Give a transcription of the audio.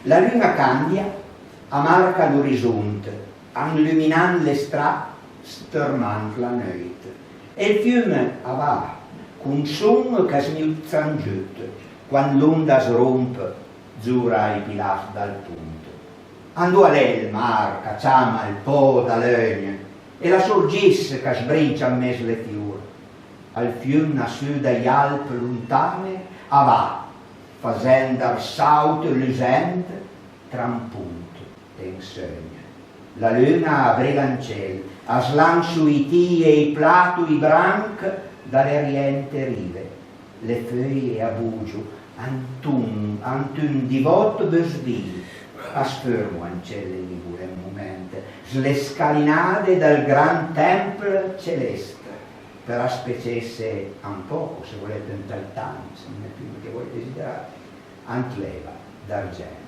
La luna candia, amarca l'orizzonte, illuminant l'estrà, stormant la notte. E il fiume va, con son che smiuzza in giù, quando l'onda srompe, giura i pilaf dal punto. Andò a lei il mar, che chiama il po' da legno, e la sorgesse che sbrincia in mezzo le fiore. Al fiume nasù dagli Alpi lontane, va, facendo il salto lucente tra un punto e un sogno. La luna avreva in cielo, a slancio i tii e i plato i branc dalle riente rive, le feuille a bugio, antun divoto besdì, a sfermo in cielo ligure un momento, le scalinate del gran tempio celeste, per aspecesse un poco, se volete un tal tanto, se non è più che voi desiderate, antleva d'argento.